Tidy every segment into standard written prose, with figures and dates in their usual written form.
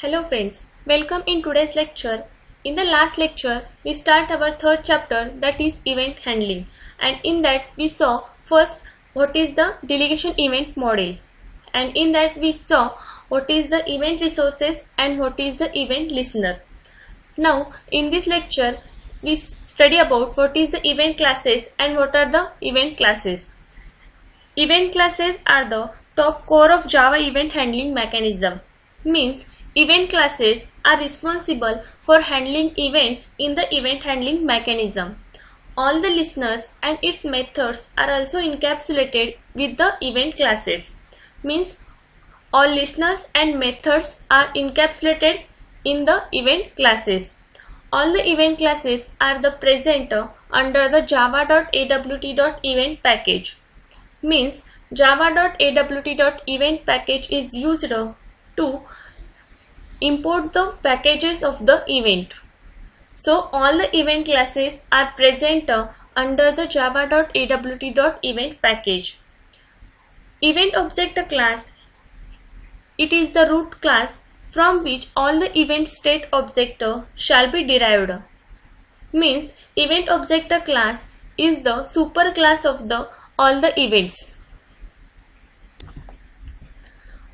Hello friends, welcome in today's lecture. In the last lecture, we start our third chapter, that is event handling, and in that we saw first what is the delegation event model, and in that we saw what is the event resources and what is the event listener. Now in this lecture, we study about what is the event classes and what are the event classes. Event classes are the top core of Java event handling mechanism. Means event classes are responsible for handling events in the event handling mechanism. All the listeners and its methods are also encapsulated with the event classes. Means all listeners and methods are encapsulated in the event classes. All the event classes are the present under the java.awt.event package. Means java.awt.event package is used to import the packages of the event. So all the event classes are present under the java.awt.event package. Event object class, it is the root class from which all the event state object shall be derived. Means event object class is the superclass of the all the events.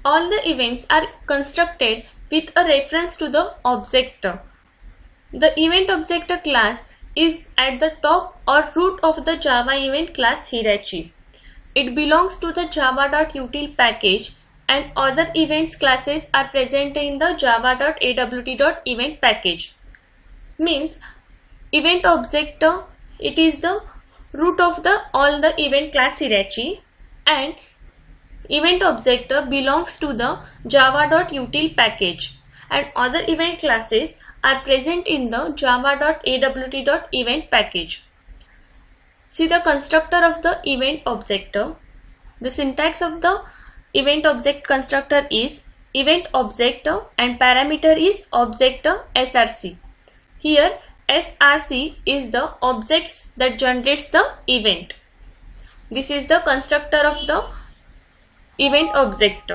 All the events are constructed with a reference to the object. The event object class is at the top or root of the Java event class hierarchy. It belongs to the java.util package and other events classes are present in the java.awt.event package. Means event object, it is the root of the all the event class hierarchy, and event object belongs to the java.util package and other event classes are present in the java.awt.event package. See the constructor of the event object. The syntax of the event object constructor is event object and parameter is object src. Here src is the objects that generates the event. This is the constructor of the event object.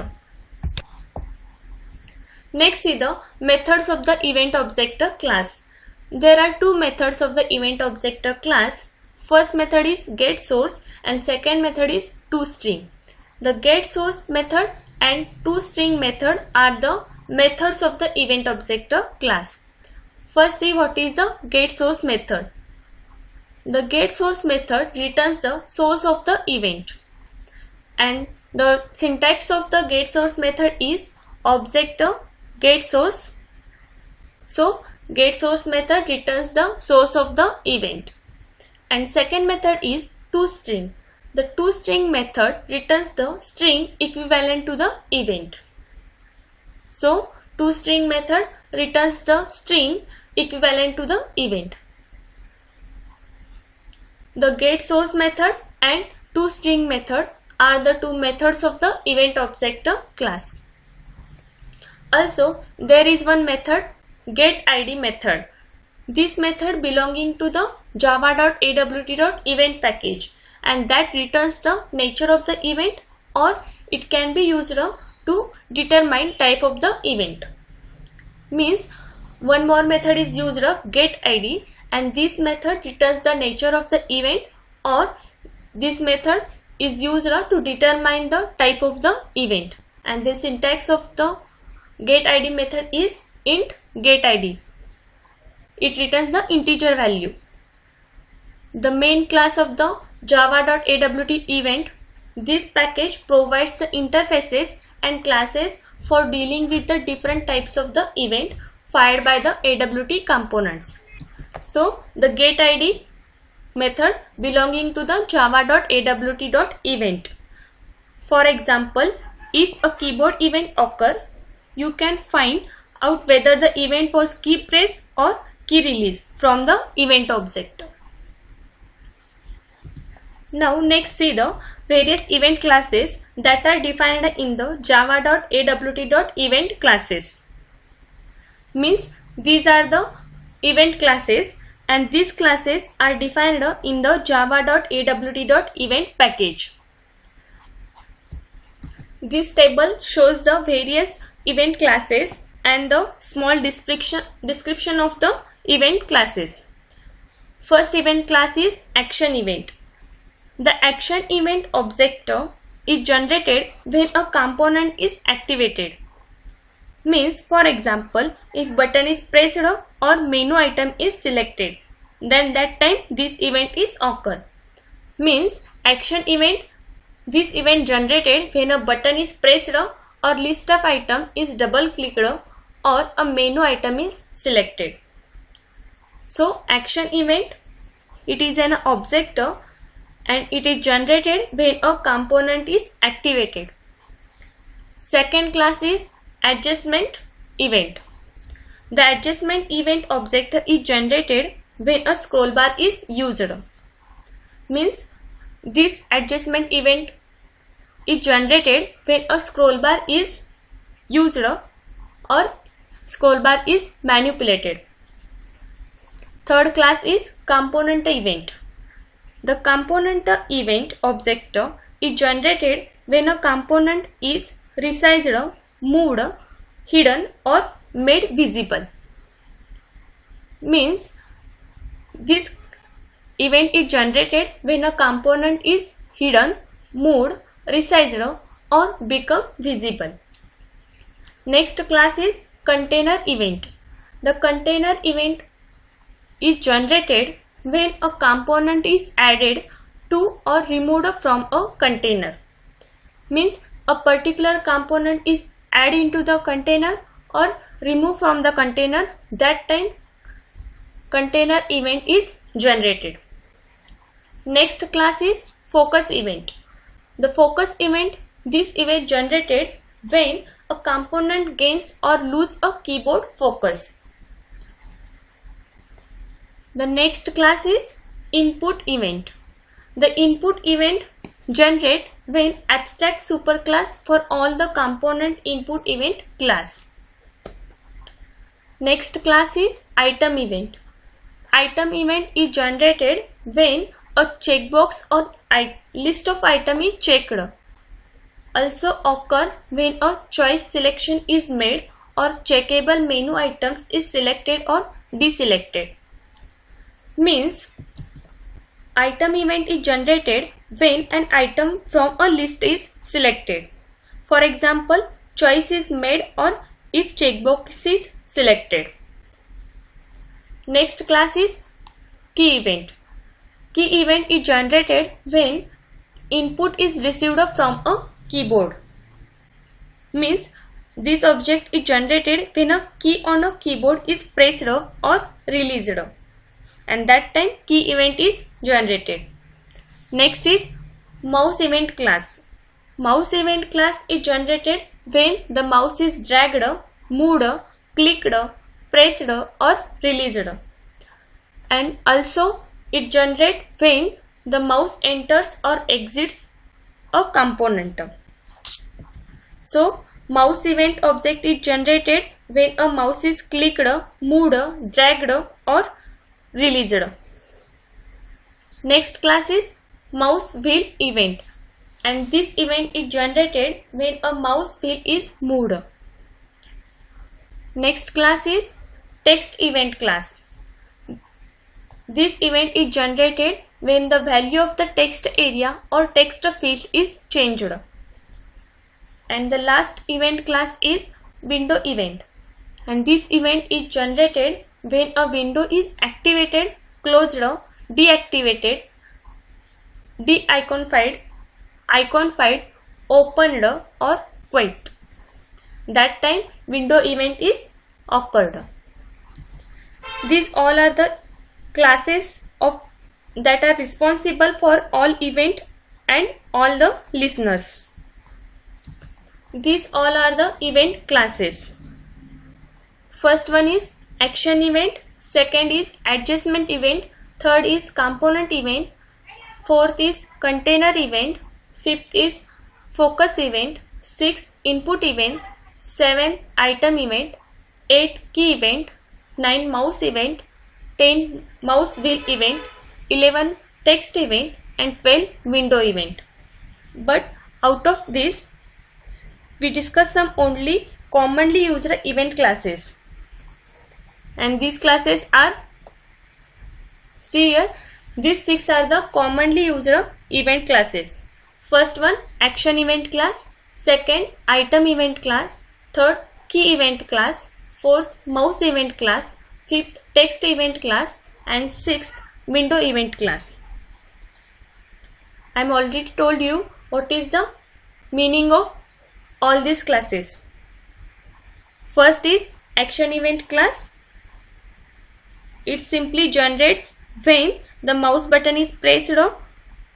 Next is the methods of the event object class. There are two methods of the event object class. First method is getSource and second method is toString. The getSource method and toString method are the methods of the event object class. First see what is the getSource method. The getSource method returns the source of the event, and the syntax of the getSource method is object getSource. So getSource method returns the source of the event. And second method is toString. The toString method returns the string equivalent to the event. So toString method returns the string equivalent to the event. The getSource method and toString method are the two methods of the event object class. Also there is one method, getID method. This method belonging to the java.awt.event package, and that returns the nature of the event, or it can be used to determine type of the event. Means one more method is used, getID, and this method returns the nature of the event, or this method is used to determine the type of the event, and the syntax of the getID method is int getID. It returns the integer value. The main class of the java.awt event, this package provides the interfaces and classes for dealing with the different types of the event fired by the AWT components. So the getID method belonging to the java.awt.event. For example, if a keyboard event occur, you can find out whether the event was key press or key release from the event object. Now next see the various event classes that are defined in the java.awt.event classes. Means these are the event classes, and these classes are defined in the java.awt.event package. This table shows the various event classes and the small description of the event classes. First event class is action event. The action event object is generated when a component is activated. Means, for example, if button is pressed or menu item is selected, then that time this event is occur. Means, action event, this event generated when a button is pressed or list of item is double clicked or a menu item is selected. So action event, it is an object and it is generated when a component is activated. Second class is adjustment event. The adjustment event object is generated when a scroll bar is used. Means, this adjustment event is generated when a scroll bar is used or scroll bar is manipulated. Third class is component event. The component event object is generated when a component is resized, moved, hidden or made visible. Means, this event is generated when a component is hidden, moved, resized or become visible. Next class is container event. The container event is generated when a component is added to or removed from a container. Means, a particular component is added into the container or removed from the container, that time container event is generated. Next class is focus event. The focus event, this event generated when a component gains or lose a keyboard focus. The next class is input event. The input event generate when abstract superclass for all the component input event class. Next class is item event. Item event is generated when a checkbox or list of item is checked. Also occur when a choice selection is made or checkable menu items is selected or deselected. Means, item event is generated when an item from a list is selected. For example, choice is made or if checkbox is selected. Next class is key event. Key event is generated when input is received from a keyboard. Means, this object is generated when a key on a keyboard is pressed or released, and that time key event is generated. Next is mouse event class. Mouse event class is generated when the mouse is dragged, moved, clicked, pressed or released, and also it generates when the mouse enters or exits a component. So, mouse event object is generated when a mouse is clicked, moved, dragged or released. Next class is mouse wheel event, and this event is generated when a mouse wheel is moved. Next class is text event class. This event is generated when the value of the text area or text field is changed. And the last event class is window event, and this event is generated when a window is activated, closed, deactivated, de-iconified, iconified, opened or quit. That time window event is occurred. These all are the classes that are responsible for all event and all the listeners. These all are the event classes. First one is action event, second is adjustment event, third is component event, fourth is container event, fifth is focus event, sixth input event, 7 item event, 8 key event, 9 mouse event, 10 mouse wheel event, 11 text event and 12 window event. But out of this we discuss some only commonly used event classes, and these classes are, see here, these 6 are the commonly used event classes. First one, action event class. Second, item event class. Third, key event class. Fourth, mouse event class. Fifth, text event class. And sixth, window event class. I am already told you what is the meaning of all these classes. First is action event class. It simply generates when the mouse button is pressed,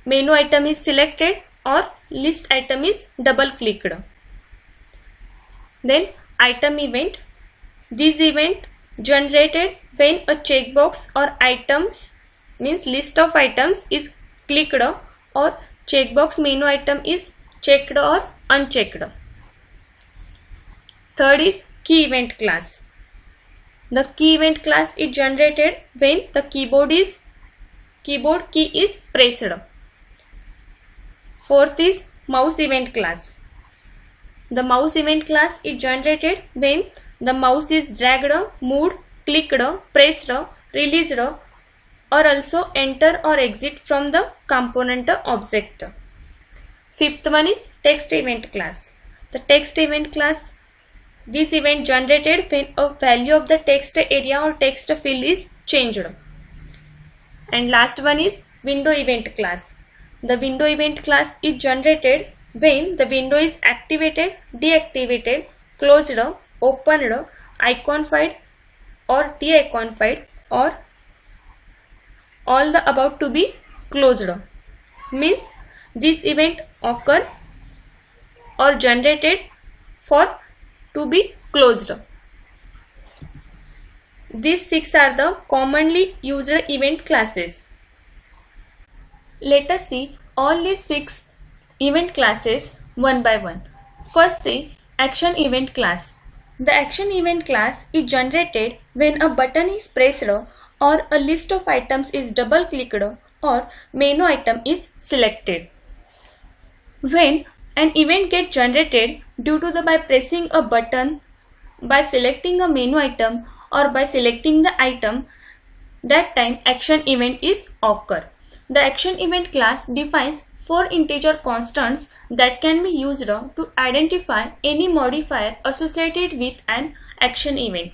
menu item is selected, or list item is double clicked. Then item event. This event generated when a checkbox or items, means list of items, is clicked or checkbox menu item is checked or unchecked. Third is key event class. The key event class is generated when the keyboard key is pressed. Fourth is mouse event class. The mouse event class is generated when the mouse is dragged, moved, clicked, pressed, released, or also enter or exit from the component object. Fifth one is text event class. The text event class, this event generated when a value of the text area or text field is changed. And last one is window event class. The window event class is generated when the window is activated, deactivated, closed, opened, iconified or de-iconified, or all the above to be closed. Means this event occur or generated for to be closed. These 6 are the commonly used event classes. Let us see all these 6 event classes one by one. First, say action event class. The action event class is generated when a button is pressed or a list of items is double clicked or menu item is selected. When an event gets generated due to by pressing a button, by selecting a menu item, or by selecting the item, that time action event is occur. The action event class defines 4 integer constants that can be used to identify any modifier associated with an action event.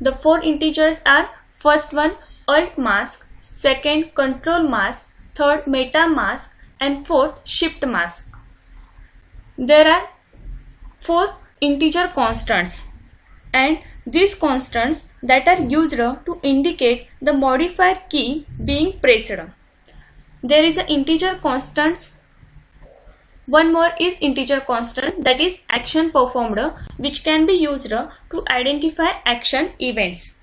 The 4 integers are: first one alt mask, second control mask, third meta mask, and fourth shift mask. There are 4 integer constants, and these constants that are used to indicate the modifier key being pressed. There is an integer constants. One more is integer constant, that is action performed, which can be used to identify action events.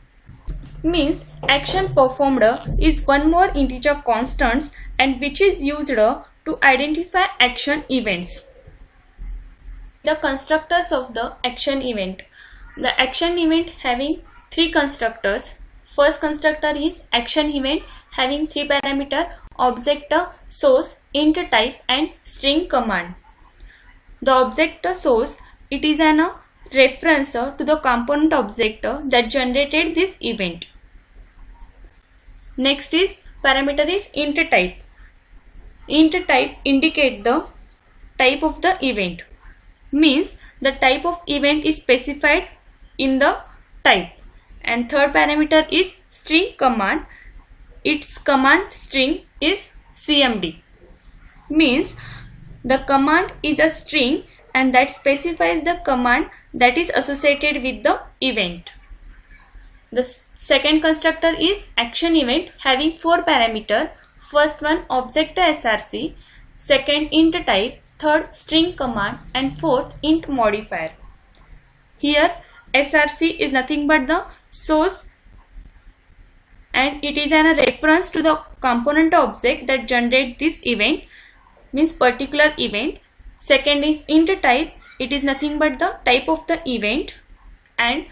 Means action performed is one more integer constants and which is used to identify action events. The constructors of the action event. The action event having 3 constructors. First constructor is action event having 3 parameters: object, source, int type, and string command. The object source, it is an reference to the component object that generated this event. Next is parameter is int type. Int type indicate the type of the event. Means the type of event is specified in the type. And third parameter is string command. Its command string is CMD. Means the command is a string and that specifies the command that is associated with the event. The second constructor is action event having 4 parameters. First one object src, second int type, third string command, and fourth int modifier. Here src is nothing but the source and it is a reference to the component object that generate this event, means particular event. Second is int type, it is nothing but the type of the event. And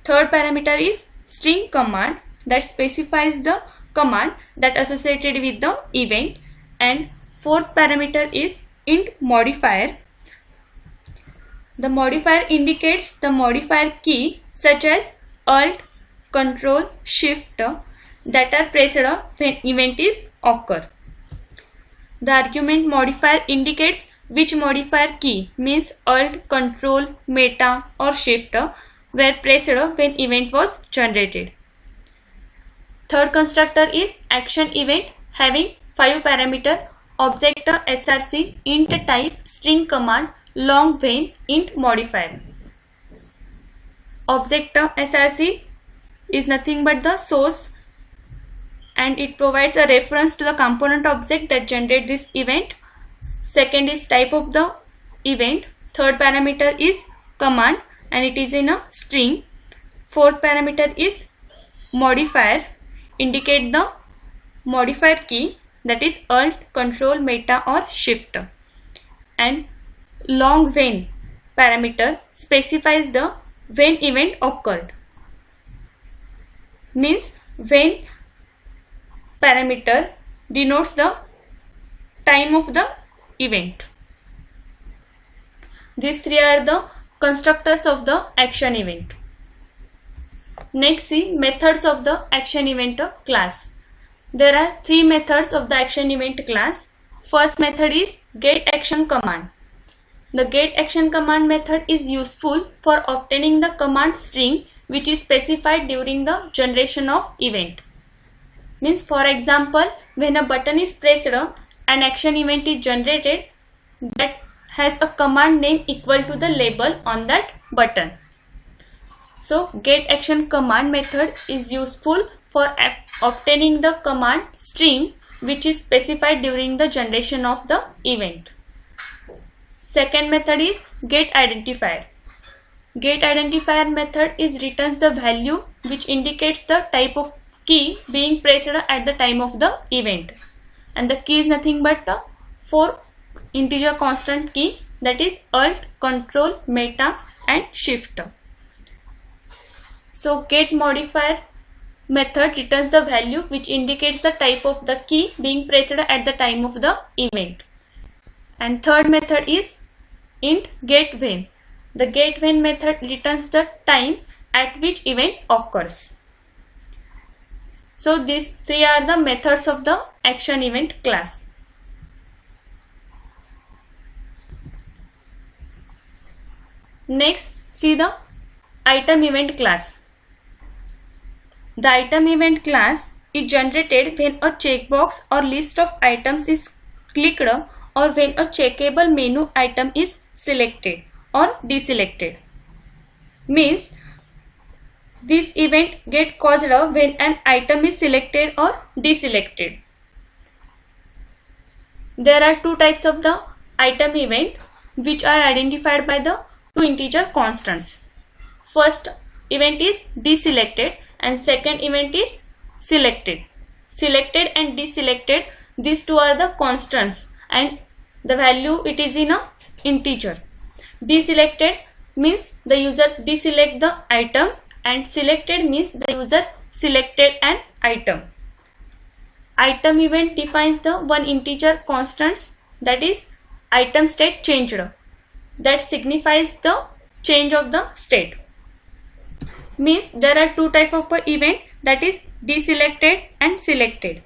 third parameter is string command that specifies the command that associated with the event. And fourth parameter is int modifier. The modifier indicates the modifier key such as Alt, Control, Shift that are pressed when event is occur. The argument modifier indicates which modifier key means Alt, Control, Meta or Shift were pressed when event was generated. Third constructor is action event having 5 parameter object src, int type, string command, long vain, int modifier. Object src is nothing but the source and it provides a reference to the component object that generate this event. Second is type of the event. Third parameter is command and it is in a string. Fourth parameter is modifier, indicate the modifier key that is Alt, Control, Meta or Shift. And long vain parameter specifies the when event occurred, means when parameter denotes the time of the event. These three are the constructors of the action event. Next, see methods of the action event class. There are 3 methods of the action event class. First method is getAction command. The getAction command method is useful for obtaining the command string which is specified during the generation of event. Means, for example, when a button is pressed, an action event is generated that has a command name equal to the label on that button. So getAction command method is useful for obtaining the command string which is specified during the generation of the event. Second method is getIdentifier. GetIdentifier method is returns the value which indicates the type of key being pressed at the time of the event, and the key is nothing but the 4 integer constant key, that is Alt, Control, Meta and Shift. So getModifier method returns the value which indicates the type of the key being pressed at the time of the event. And third method is int getVen. The getVen method returns the time at which event occurs. So these 3 are the methods of the action event class. Next, see the item event class. The item event class is generated when a checkbox or list of items is clicked or when a checkable menu item is selected or deselected. Means this event get caused when an item is selected or deselected. There are 2 types of the item event which are identified by the 2 integer constants. First event is deselected and second event is selected. Selected and deselected, these 2 are the constants and the value it is in a integer. Deselected means the user deselect the item and selected means the user selected an item. Item event defines the one integer constants, that is item state changed, that signifies the change of the state. Means there are 2 types of event, that is deselected and selected.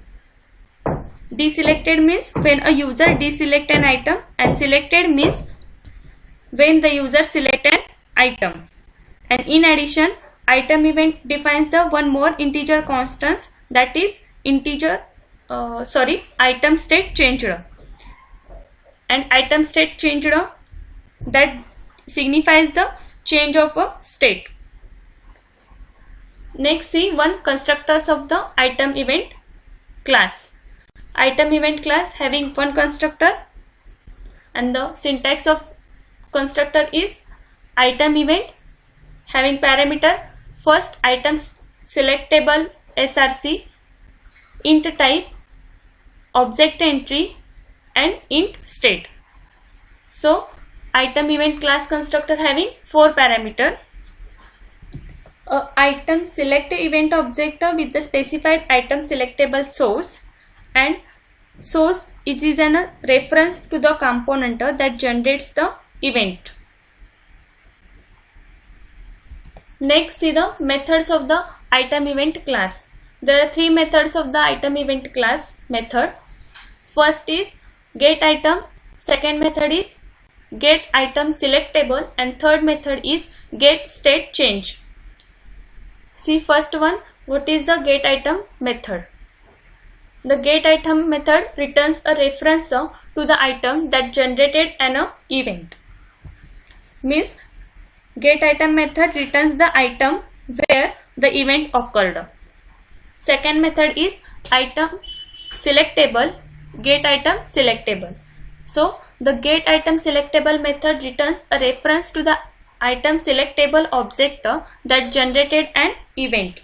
Deselected means when a user deselect an item and selected means when the user select an item. And in addition, item event defines the one more integer constants, that is item state changed. And item state changed, that signifies the change of a state. Next, see one constructors of the item event class. Item event class having one constructor, and the syntax of constructor is item event having parameter first item selectable src, int type, object entry and int state. So item event class constructor having 4 parameter. Item select event object with the specified item selectable source, and source it is a reference to the component that generates the event. Next, see the methods of the item event class. There are three methods of the item event class method. First is get item, second method is get item selectable, and third method is get state change. See first one, what is the get item method? The get item method returns a reference to the item that generated an event. Means get item method returns the item where the event occurred. Second method is item selectable, get item selectable. So the get item selectable method returns a reference to the item selectable object that generated an event.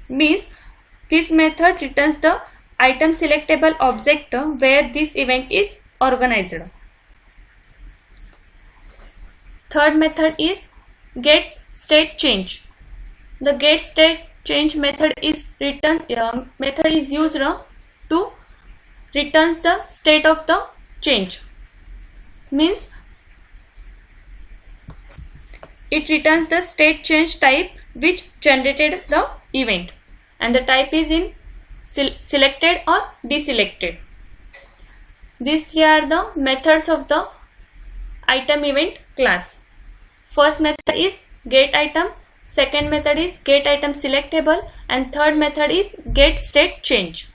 Means this method returns the item selectable object where this event is organized. Third method is get state change. The get state change method is used to returns the state of the change. Means it returns the state change type which generated the event, and the type is in selected or deselected. These three are the methods of the item event class. First method is get item, second method is get item selectable, and third method is get state change.